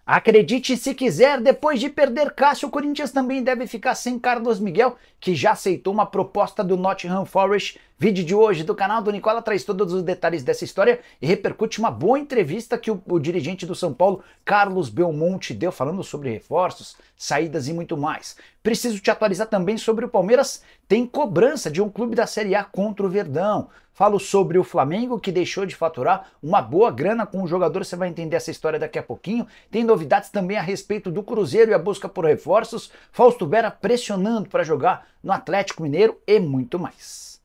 Acredite se quiser, depois de perder Cássio, o Corinthians também deve ficar sem Carlos Miguel, que já aceitou uma proposta do Nottingham Forest. Vídeo de hoje do canal do Nicola traz todos os detalhes dessa história e repercute uma boa entrevista que o dirigente do São Paulo, Carlos Belmonte, deu falando sobre reforços, saídas e muito mais. Preciso te atualizar também sobre o Palmeiras, tem cobrança de um clube da Série A contra o Verdão. Falo sobre o Flamengo, que deixou de faturar uma boa grana com o jogador, você vai entender essa história daqui a pouquinho. Tem novidades também a respeito do Cruzeiro e a busca por reforços, Fausto Vera pressionando para jogar no Atlético Mineiro e muito mais.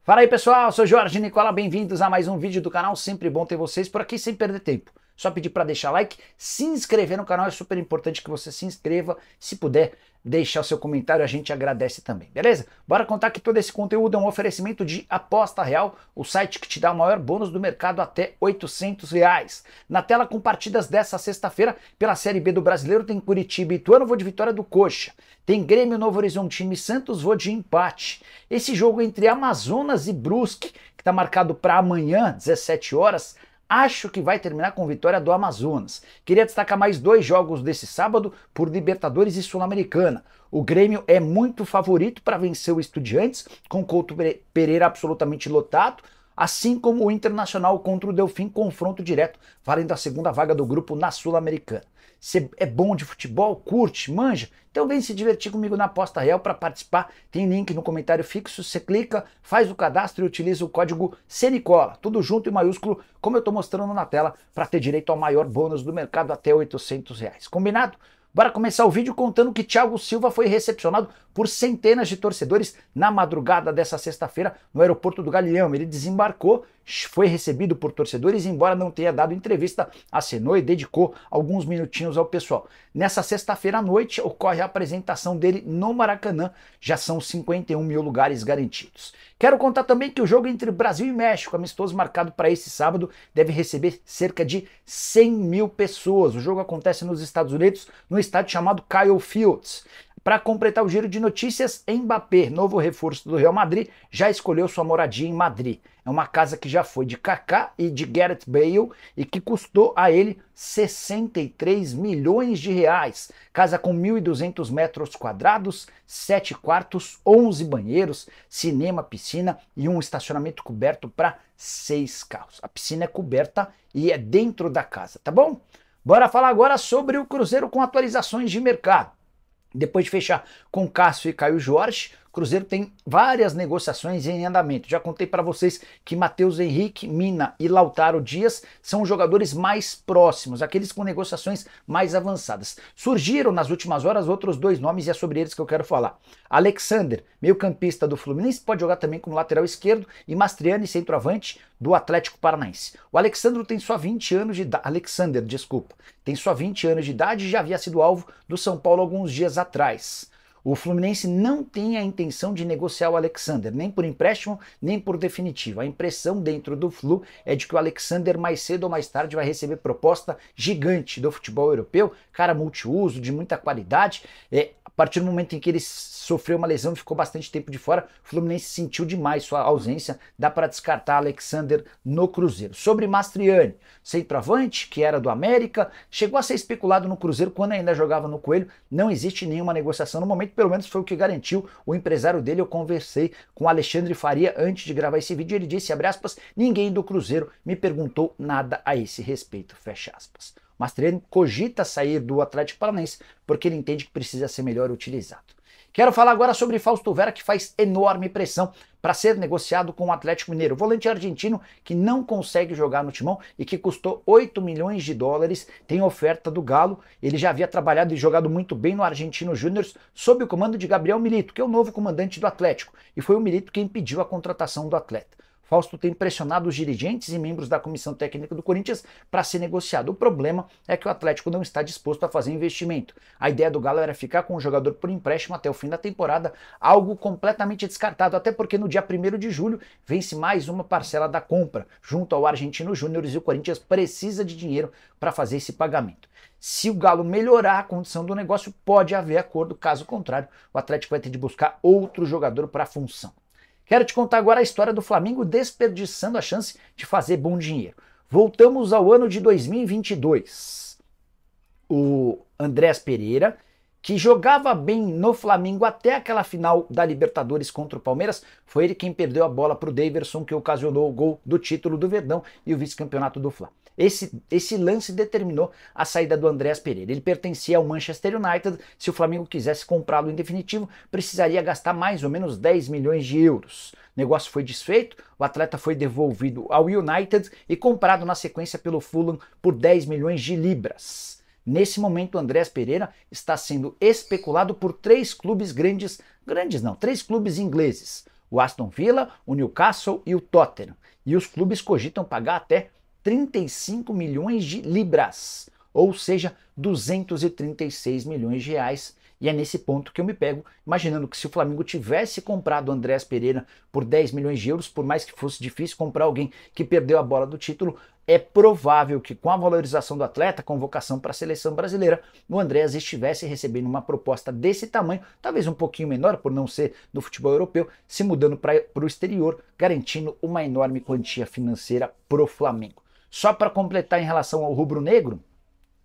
Fala aí pessoal, eu sou Jorge Nicola, bem-vindos a mais um vídeo do canal, sempre bom ter vocês por aqui sem perder tempo. Só pedir para deixar like, se inscrever no canal, é super importante que você se inscreva, se puder deixar o seu comentário, a gente agradece também, beleza? Bora contar que todo esse conteúdo é um oferecimento de Aposta Real, o site que te dá o maior bônus do mercado até R$800. Na tela com partidas dessa sexta-feira, pela Série B do Brasileiro tem Curitiba e Ituano, vou de vitória do Coxa. Tem Grêmio, Novo Horizontino e Santos, vou de empate. Esse jogo entre Amazonas e Brusque, que está marcado para amanhã, 17 horas, acho que vai terminar com vitória do Amazonas. Queria destacar mais dois jogos desse sábado por Libertadores e Sul-Americana. O Grêmio é muito favorito para vencer o Estudiantes, com o Couto Pereira absolutamente lotado, assim como o Internacional contra o Delfim, confronto direto, valendo a segunda vaga do grupo na Sul-Americana. Você é bom de futebol, curte, manja? Então vem se divertir comigo na Aposta Real para participar. Tem link no comentário fixo, você clica, faz o cadastro e utiliza o código CNICOLA, tudo junto em maiúsculo, como eu estou mostrando na tela, para ter direito ao maior bônus do mercado até R$800. Combinado? Bora começar o vídeo contando que Thiago Silva foi recepcionado por centenas de torcedores na madrugada dessa sexta-feira no aeroporto do Galeão. Ele desembarcou, foi recebido por torcedores e, embora não tenha dado entrevista, acenou e dedicou alguns minutinhos ao pessoal. Nessa sexta-feira à noite ocorre a apresentação dele no Maracanã, já são 51 mil lugares garantidos. Quero contar também que o jogo entre Brasil e México, amistoso marcado para esse sábado, deve receber cerca de 100 mil pessoas. O jogo acontece nos Estados Unidos, no estádio chamado Kyle Fields. Para completar o giro de notícias, Mbappé, novo reforço do Real Madrid, já escolheu sua moradia em Madrid. É uma casa que já foi de Kaká e de Gareth Bale e que custou a ele 63 milhões de reais. Casa com 1.200 metros quadrados, 7 quartos, 11 banheiros, cinema, piscina e um estacionamento coberto para 6 carros. A piscina é coberta e é dentro da casa, tá bom? Bora falar agora sobre o Cruzeiro com atualizações de mercado. Depois de fechar com Cássio e Caio Jorge, o Cruzeiro tem várias negociações em andamento. Já contei para vocês que Matheus Henrique, Mina e Lautaro Dias são os jogadores mais próximos, aqueles com negociações mais avançadas. Surgiram nas últimas horas outros dois nomes e é sobre eles que eu quero falar. Alexander, meio-campista do Fluminense, pode jogar também como lateral esquerdo, e Mastriani, centroavante do Atlético Paranaense. O Alexander tem só 20 anos de idade. Alexander, desculpa. Tem só 20 anos de idade e já havia sido alvo do São Paulo alguns dias atrás. O Fluminense não tem a intenção de negociar o Alexander, nem por empréstimo, nem por definitivo. A impressão dentro do Flu é de que o Alexander mais cedo ou mais tarde vai receber proposta gigante do futebol europeu, cara multiuso, de muita qualidade. A partir do momento em que ele sofreu uma lesão e ficou bastante tempo de fora, o Fluminense sentiu demais sua ausência, dá para descartar Alexander no Cruzeiro. Sobre Mastriani, centroavante, que era do América, chegou a ser especulado no Cruzeiro quando ainda jogava no Coelho, não existe nenhuma negociação no momento, pelo menos foi o que garantiu o empresário dele. Eu conversei com Alexandre Faria antes de gravar esse vídeo, ele disse, abre aspas, ninguém do Cruzeiro me perguntou nada a esse respeito, fecha aspas. Mastriani cogita sair do Atlético Paranaense porque ele entende que precisa ser melhor utilizado. Quero falar agora sobre Fausto Vera, que faz enorme pressão para ser negociado com o Atlético Mineiro. O volante argentino que não consegue jogar no Timão e que custou 8 milhões de dólares, tem oferta do Galo. Ele já havia trabalhado e jogado muito bem no Argentino Júnior sob o comando de Gabriel Milito, que é o novo comandante do Atlético. E foi o Milito quem pediu a contratação do atleta. Fausto tem pressionado os dirigentes e membros da comissão técnica do Corinthians para ser negociado. O problema é que o Atlético não está disposto a fazer investimento. A ideia do Galo era ficar com o jogador por empréstimo até o fim da temporada, algo completamente descartado, até porque no dia 1º de julho vence mais uma parcela da compra junto ao Argentino Júnior e o Corinthians precisa de dinheiro para fazer esse pagamento. Se o Galo melhorar a condição do negócio, pode haver acordo, caso contrário, o Atlético vai ter de buscar outro jogador para a função. Quero te contar agora a história do Flamengo desperdiçando a chance de fazer bom dinheiro. Voltamos ao ano de 2022. O Andréas Pereira, que jogava bem no Flamengo até aquela final da Libertadores contra o Palmeiras, foi ele quem perdeu a bola para o Daverson, que ocasionou o gol do título do Verdão e o vice-campeonato do Fla. Esse lance determinou a saída do Andréas Pereira. Ele pertencia ao Manchester United. Se o Flamengo quisesse comprá-lo em definitivo, precisaria gastar mais ou menos 10 milhões de euros. O negócio foi desfeito, o atleta foi devolvido ao United e comprado na sequência pelo Fulham por 10 milhões de libras. Nesse momento, o Andréas Pereira está sendo especulado por três clubes três clubes ingleses. O Aston Villa, o Newcastle e o Tottenham. E os clubes cogitam pagar até 35 milhões de libras, ou seja, 236 milhões de reais. E é nesse ponto que eu me pego, imaginando que se o Flamengo tivesse comprado o Andréas Pereira por 10 milhões de euros, por mais que fosse difícil comprar alguém que perdeu a bola do título, é provável que com a valorização do atleta, convocação para a seleção brasileira, o Andréas estivesse recebendo uma proposta desse tamanho, talvez um pouquinho menor por não ser do futebol europeu, se mudando para o exterior, garantindo uma enorme quantia financeira para o Flamengo. Só para completar em relação ao rubro-negro,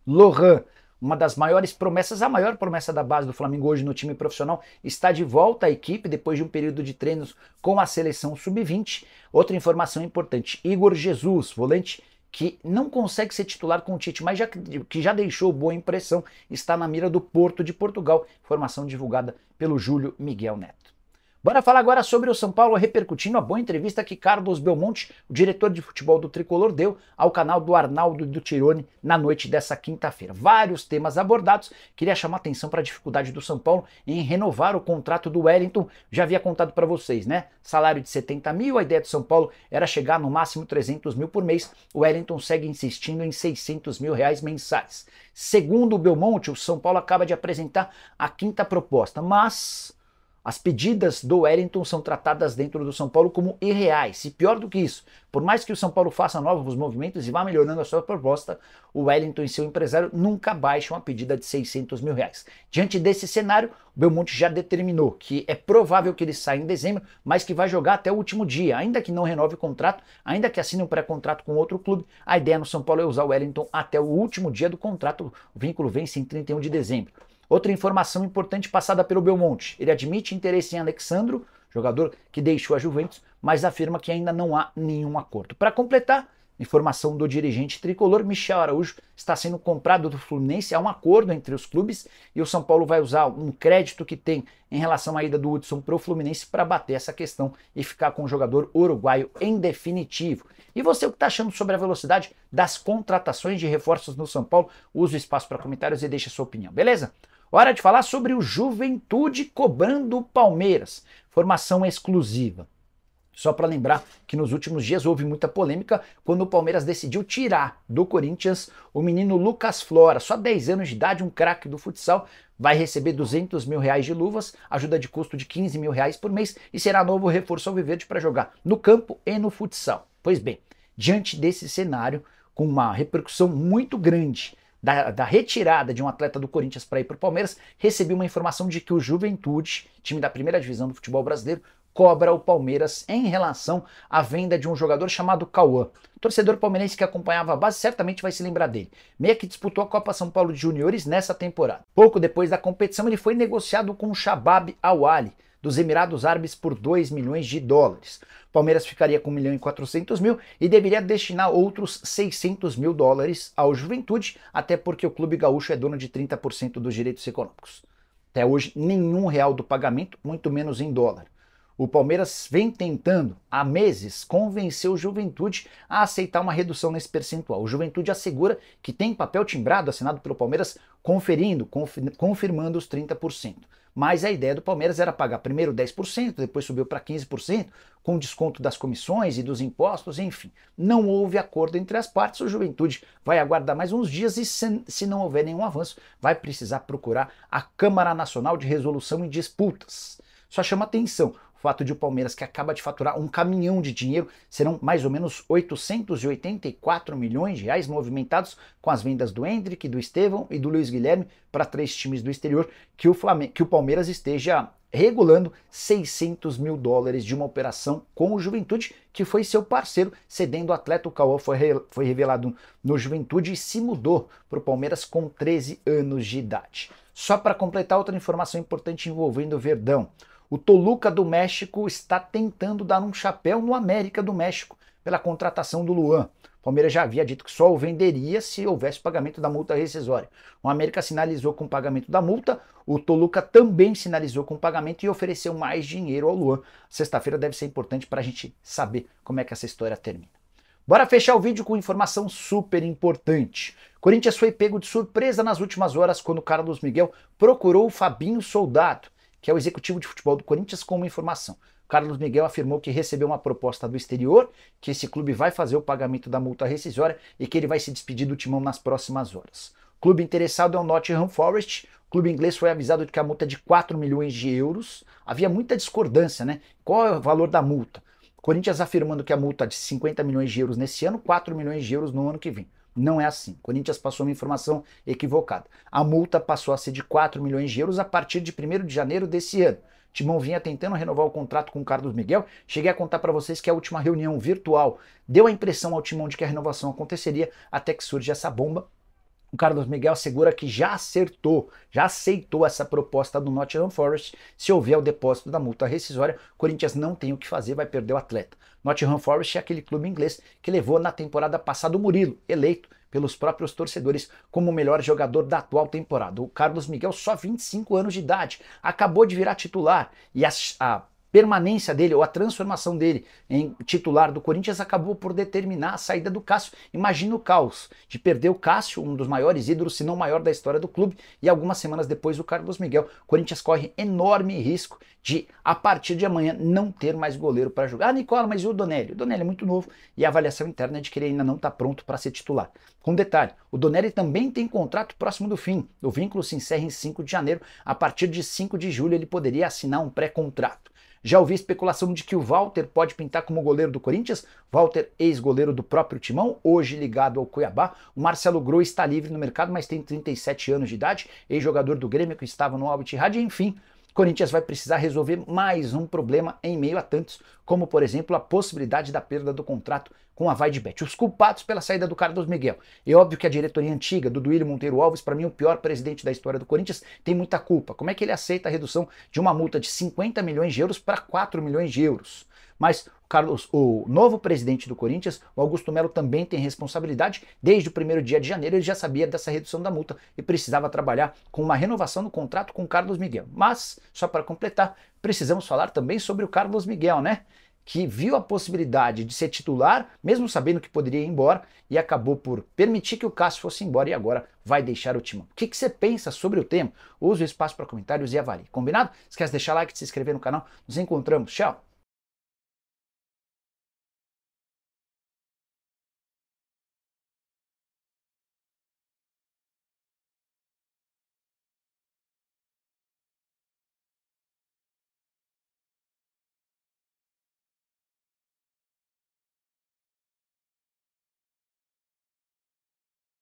Lohan, uma das maiores promessas, a maior promessa da base do Flamengo hoje no time profissional, está de volta à equipe depois de um período de treinos com a seleção sub-20. Outra informação importante, Igor Jesus, volante que não consegue ser titular com o Tite, mas que já deixou boa impressão, está na mira do Porto de Portugal, informação divulgada pelo Júlio Miguel Neto. Bora falar agora sobre o São Paulo, repercutindo a boa entrevista que Carlos Belmonte, o diretor de futebol do Tricolor, deu ao canal do Arnaldo do Tirone na noite dessa quinta-feira. Vários temas abordados, queria chamar atenção para a dificuldade do São Paulo em renovar o contrato do Wellington. Já havia contado para vocês, né? Salário de 70 mil, a ideia do São Paulo era chegar no máximo 300 mil por mês. O Wellington segue insistindo em 600 mil reais mensais. Segundo o Belmonte, o São Paulo acaba de apresentar a quinta proposta, mas as pedidas do Wellington são tratadas dentro do São Paulo como irreais. E pior do que isso, por mais que o São Paulo faça novos movimentos e vá melhorando a sua proposta, o Wellington e seu empresário nunca baixam a pedida de 600 mil reais. Diante desse cenário, o Belmonte já determinou que é provável que ele saia em dezembro, mas que vai jogar até o último dia. Ainda que não renove o contrato, ainda que assine um pré-contrato com outro clube, a ideia no São Paulo é usar o Wellington até o último dia do contrato. O vínculo vence em 31 de dezembro. Outra informação importante passada pelo Belmonte, ele admite interesse em Alexandro, jogador que deixou a Juventus, mas afirma que ainda não há nenhum acordo. Para completar, informação do dirigente tricolor, Michel Araújo está sendo comprado do Fluminense, há um acordo entre os clubes e o São Paulo vai usar um crédito que tem em relação à ida do Hudson para o Fluminense para bater essa questão e ficar com o jogador uruguaio em definitivo. E você, o que está achando sobre a velocidade das contratações de reforços no São Paulo? Use o espaço para comentários e deixe a sua opinião, beleza? Hora de falar sobre o Juventude cobrando o Palmeiras. Formação exclusiva. Só para lembrar que nos últimos dias houve muita polêmica quando o Palmeiras decidiu tirar do Corinthians o menino Lucas Flora, só 10 anos de idade, um craque do futsal, vai receber 200 mil reais de luvas, ajuda de custo de 15 mil reais por mês e será novo reforço alviverde para jogar no campo e no futsal. Pois bem, diante desse cenário, com uma repercussão muito grande da retirada de um atleta do Corinthians para ir para o Palmeiras, recebi uma informação de que o Juventude, time da primeira divisão do futebol brasileiro, cobra o Palmeiras em relação à venda de um jogador chamado Cauã. O torcedor palmeirense que acompanhava a base certamente vai se lembrar dele. Meia que disputou a Copa São Paulo de Juniores nessa temporada. Pouco depois da competição ele foi negociado com o Shabab Al-Ahly dos Emirados Árabes por 2 milhões de dólares. O Palmeiras ficaria com 1 milhão e 400 mil e deveria destinar outros 600 mil dólares ao Juventude, até porque o clube gaúcho é dono de 30% dos direitos econômicos. Até hoje, nenhum real do pagamento, muito menos em dólar. O Palmeiras vem tentando, há meses, convencer o Juventude a aceitar uma redução nesse percentual. O Juventude assegura que tem papel timbrado assinado pelo Palmeiras confirmando os 30%. mas a ideia do Palmeiras era pagar primeiro 10%, depois subiu para 15%, com desconto das comissões e dos impostos, enfim. Não houve acordo entre as partes, o Juventude vai aguardar mais uns dias e se não houver nenhum avanço, vai precisar procurar a Câmara Nacional de Resolução em Disputas. Só chama atenção o fato de o Palmeiras, que acaba de faturar um caminhão de dinheiro, serão mais ou menos 884 milhões de reais movimentados com as vendas do Endrick, do Estevão e do Luiz Guilherme para 3 times do exterior, que o Palmeiras esteja regulando 600 mil dólares de uma operação com o Juventude, que foi seu parceiro, cedendo o atleta. O Cauã foi revelado no Juventude e se mudou para o Palmeiras com 13 anos de idade. Só para completar, outra informação importante envolvendo o Verdão. O Toluca do México está tentando dar um chapéu no América do México pela contratação do Luan. O Palmeiras já havia dito que só o venderia se houvesse pagamento da multa rescisória. O América sinalizou com o pagamento da multa, o Toluca também sinalizou com o pagamento e ofereceu mais dinheiro ao Luan. Sexta-feira deve ser importante para a gente saber como é que essa história termina. Bora fechar o vídeo com informação super importante. Corinthians foi pego de surpresa nas últimas horas quando o Carlos Miguel procurou o Fabinho Soldado, que é o executivo de futebol do Corinthians, com uma informação. O Carlos Miguel afirmou que recebeu uma proposta do exterior, que esse clube vai fazer o pagamento da multa rescisória e que ele vai se despedir do timão nas próximas horas. O clube interessado é o Nottingham Forest. O clube inglês foi avisado de que a multa é de 4 milhões de euros. Havia muita discordância, né? Qual é o valor da multa? O Corinthians afirmando que a multa é de 50 milhões de euros nesse ano, 4 milhões de euros no ano que vem. Não é assim. O Corinthians passou uma informação equivocada. A multa passou a ser de 4 milhões de euros a partir de 1º de janeiro desse ano. O Timão vinha tentando renovar o contrato com o Carlos Miguel. Cheguei a contar para vocês que a última reunião virtual deu a impressão ao Timão de que a renovação aconteceria, até que surge essa bomba. O Carlos Miguel assegura que já aceitou essa proposta do Nottingham Forest. Se houver o depósito da multa rescisória, o Corinthians não tem o que fazer, vai perder o atleta. Nottingham Forest é aquele clube inglês que levou na temporada passada o Murilo, eleito pelos próprios torcedores como o melhor jogador da atual temporada. O Carlos Miguel, só 25 anos de idade, acabou de virar titular e a permanência dele, ou a transformação dele em titular do Corinthians acabou por determinar a saída do Cássio. Imagina o caos de perder o Cássio, um dos maiores ídolos, se não maior da história do clube, e algumas semanas depois o Carlos Miguel. O Corinthians corre enorme risco de, a partir de amanhã, não ter mais goleiro para jogar. Ah, Nicola, mas e o Donelli? O Donelli é muito novo e a avaliação interna é de que ele ainda não está pronto para ser titular. Com detalhe, o Donelli também tem contrato próximo do fim. O vínculo se encerra em 5 de janeiro. A partir de 5 de julho ele poderia assinar um pré-contrato. Já ouvi especulação de que o Walter pode pintar como goleiro do Corinthians. Walter, ex-goleiro do próprio Timão, hoje ligado ao Cuiabá. O Marcelo Groi está livre no mercado, mas tem 37 anos de idade, ex-jogador do Grêmio que estava no Al Ittihad. Enfim, o Corinthians vai precisar resolver mais um problema em meio a tantos, como por exemplo a possibilidade da perda do contrato com a Vaidbet. Os culpados pela saída do Carlos Miguel. É óbvio que a diretoria antiga do Duílio Monteiro Alves, para mim o pior presidente da história do Corinthians, tem muita culpa. Como é que ele aceita a redução de uma multa de 50 milhões de euros para 4 milhões de euros? Mas o novo presidente do Corinthians, o Augusto Melo, também tem responsabilidade. Desde o 1º dia de janeiro ele já sabia dessa redução da multa e precisava trabalhar com uma renovação do contrato com o Carlos Miguel. Mas, só para completar, precisamos falar também sobre o Carlos Miguel, né? Que viu a possibilidade de ser titular, mesmo sabendo que poderia ir embora, e acabou por permitir que o Cássio fosse embora e agora vai deixar o Timão. O que você pensa sobre o tema? Use o espaço para comentários e avalie. Combinado? Esquece de deixar like, de se inscrever no canal. Nos encontramos. Tchau!